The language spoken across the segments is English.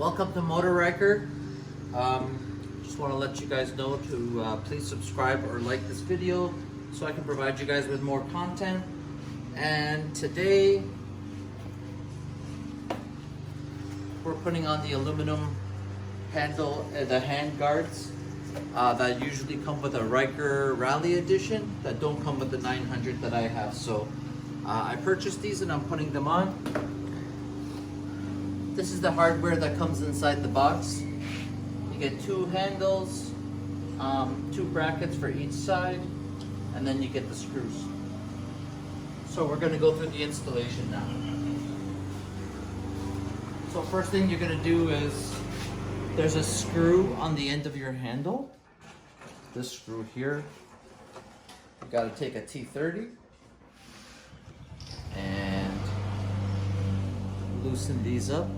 Welcome to Am Ryker. Just want to let you guys know to please subscribe or like this video so I can provide you guys with more content. And today we're putting on the aluminum handle, the handguards that usually come with a Ryker Rally Edition that don't come with the 900 that I have. So I purchased these and I'm putting them on. This is the hardware that comes inside the box. You get two handles, two brackets for each side, and then you get the screws. So we're going to go through the installation now. So first thing you're going to do is, there's a screw on the end of your handle. This screw here. You got to take a T30 and loosen these up.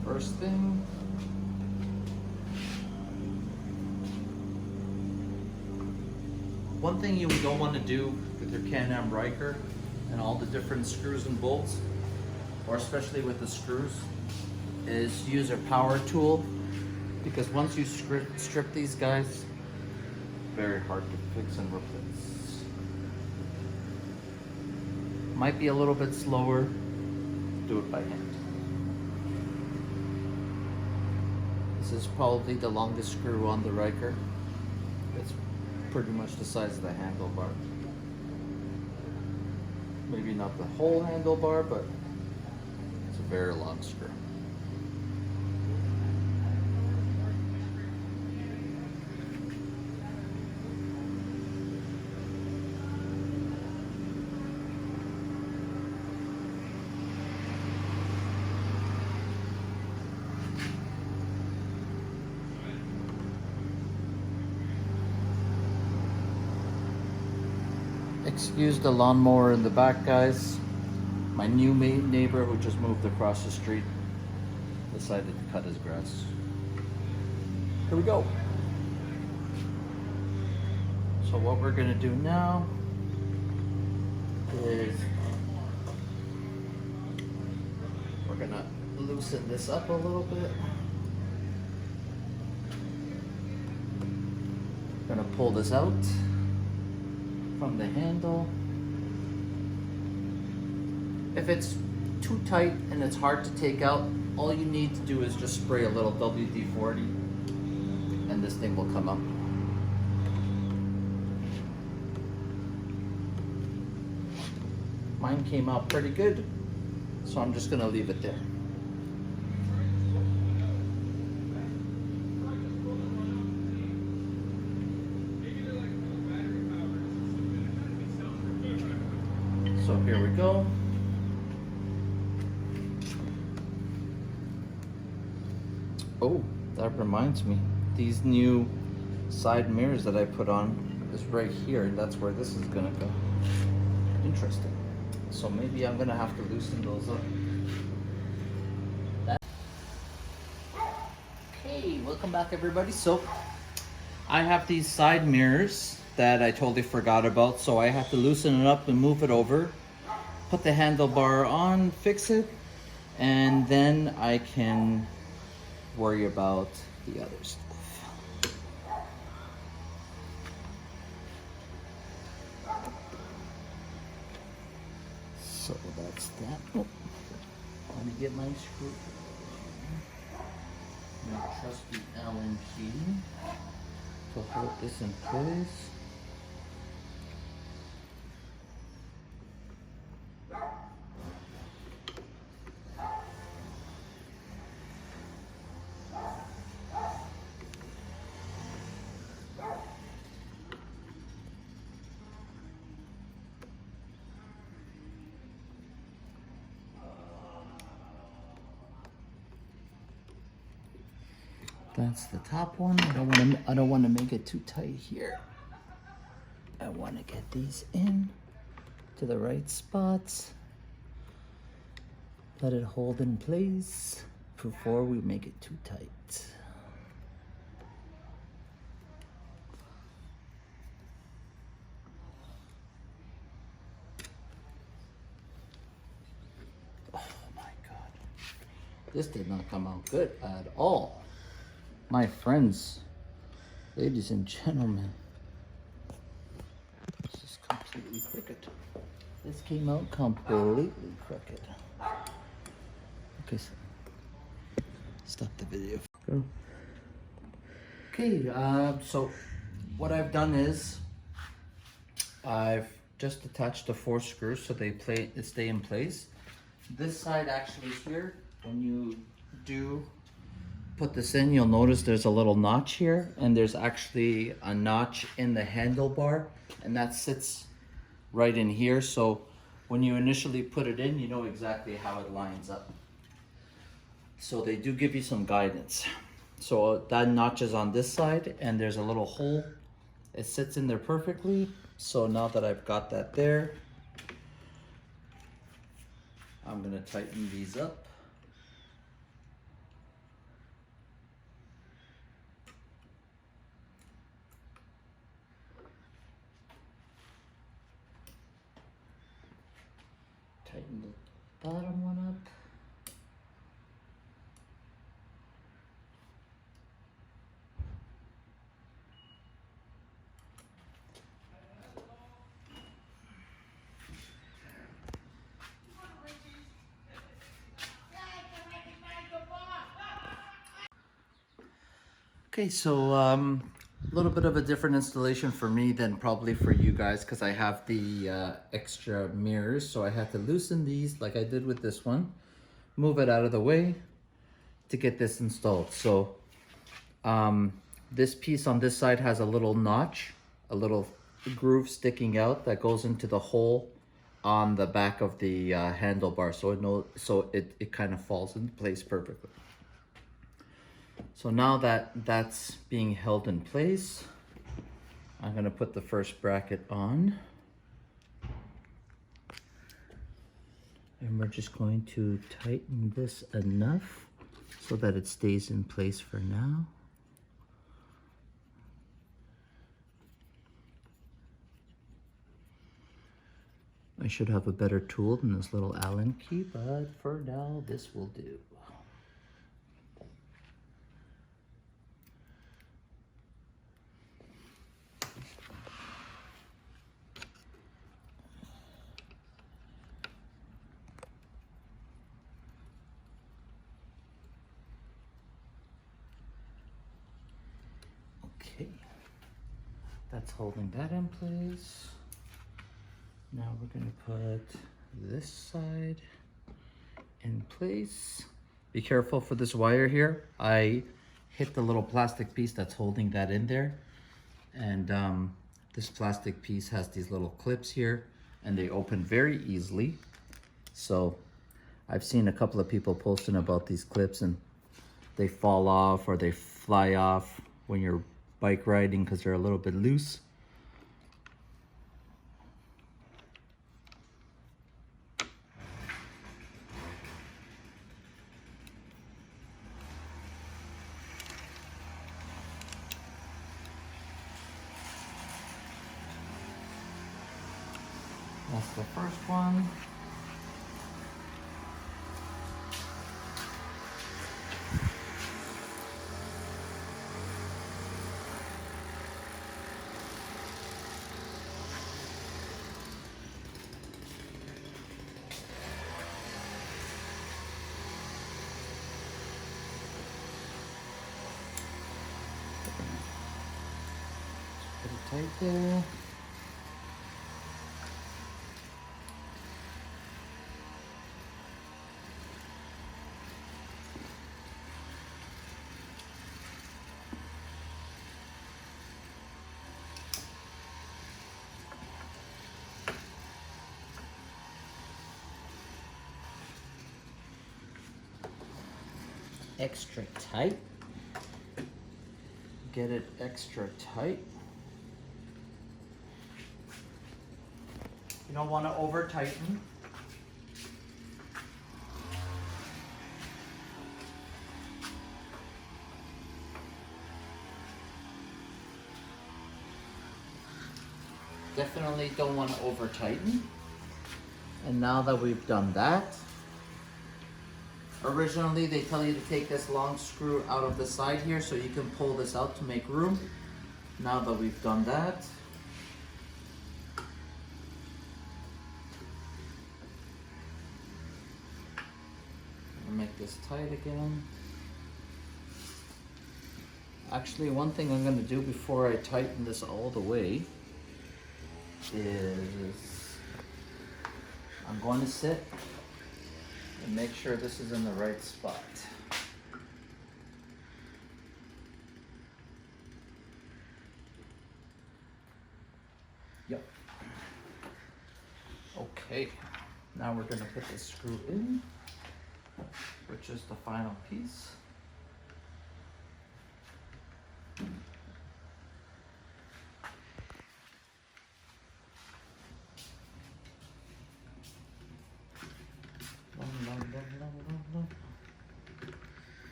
First thing. One thing you don't want to do with your Am Ryker and all the different screws and bolts, or especially with the screws, is use a power tool, because once you strip these guys, very hard to fix and replace. Might be a little bit slower, do it by hand. This is probably the longest screw on the Ryker. It's pretty much the size of the handlebar. Maybe not the whole handlebar, but it's a very long screw. Excuse the lawnmower in the back, guys. My new neighbor who just moved across the street decided to cut his grass. Here we go. So what we're gonna do now is we're gonna loosen this up a little bit. Gonna pull this out from the handle. If it's too tight and it's hard to take out, all you need to do is just spray a little WD-40 and this thing will come up. Mine came out pretty good, so I'm just gonna leave it there. So here we go. Oh, that reminds me. These new side mirrors that I put on is right here, and that's where this is gonna go. Interesting. So maybe I'm gonna have to loosen those up. Okay, welcome back everybody. So I have these side mirrors that I totally forgot about, so I have to loosen it up and move it over, put the handlebar on, fix it, and then I can worry about the other stuff. So that's that. Oh, let me get my screw. My trusty Allen key to hold this in place. That's the top one. I don't want to make it too tight here. I want to get these in to the right spots. Let it hold in place before we make it too tight. This did not come out good at all. My friends, ladies and gentlemen, this is completely crooked. This came out completely crooked. Okay, so stop the video. Go. Okay, so what I've done is I've just attached the 4 screws so they stay in place. This side actually here, when you do put this in, you'll notice there's a little notch here, and there's actually a notch in the handlebar, and that sits right in here. So when you initially put it in, you know exactly how it lines up. So they do give you some guidance. So that notch is on this side, and there's a little hole. It sits in there perfectly. So now that I've got that there, I'm gonna tighten these up. Tighten the bottom one up. Okay, so a little bit of a different installation for me than probably for you guys, because I have the extra mirrors, so I had to loosen these like I did with this one, move it out of the way to get this installed. So this piece on this side has a little notch, a little groove sticking out that goes into the hole on the back of the handlebar, so it kind of falls into place perfectly. So now that that's being held in place, I'm gonna put the first bracket on. And we're just going to tighten this enough so that it stays in place for now. I should have a better tool than this little Allen key, but for now, this will do. Okay, that's holding that in place. Now we're gonna put this side in place. Be careful for this wire here. I hit the little plastic piece that's holding that in there. And this plastic piece has these little clips here, and they open very easily. So I've seen a couple of people posting about these clips, and they fall off or they fly off when you're bike riding because they're a little bit loose. That's the first one. Put it tight there. Extra tight. Get it extra tight. You don't want to over tighten. Definitely don't want to over tighten. And now that we've done that, Originally, they tell you to take this long screw out of the side here so you can pull this out to make room. Now that we've done that, I'll make this tight again. Actually, one thing I'm going to do before I tighten this all the way is I'm going to sit and make sure this is in the right spot. Yep. Okay, now we're going to put this screw in, which is the final piece.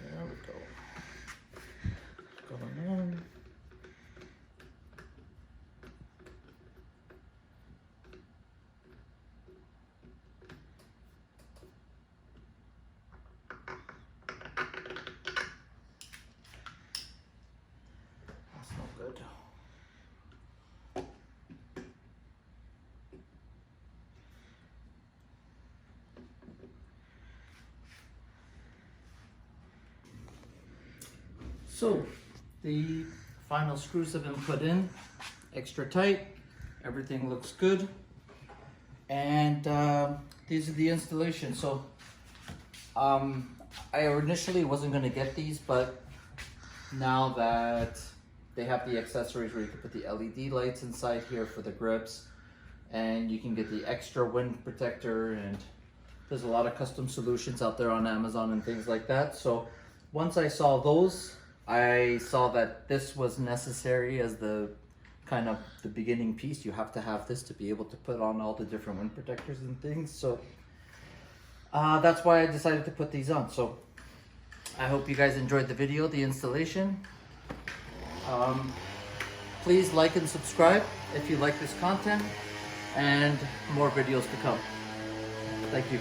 There we go. Going in. That's no good. So the final screws have been put in, extra tight, everything looks good, and these are the installation. So I initially wasn't going to get these, but now that they have the accessories where you can put the LED lights inside here for the grips, and you can get the extra wind protector, and there's a lot of custom solutions out there on Amazon and things like that. So once I saw those, I saw that this was necessary as the kind of the beginning piece. You have to have this to be able to put on all the different wind protectors and things. So that's why I decided to put these on. So I hope you guys enjoyed the video, the installation. Please like and subscribe if you like this content, and more videos to come. Thank you.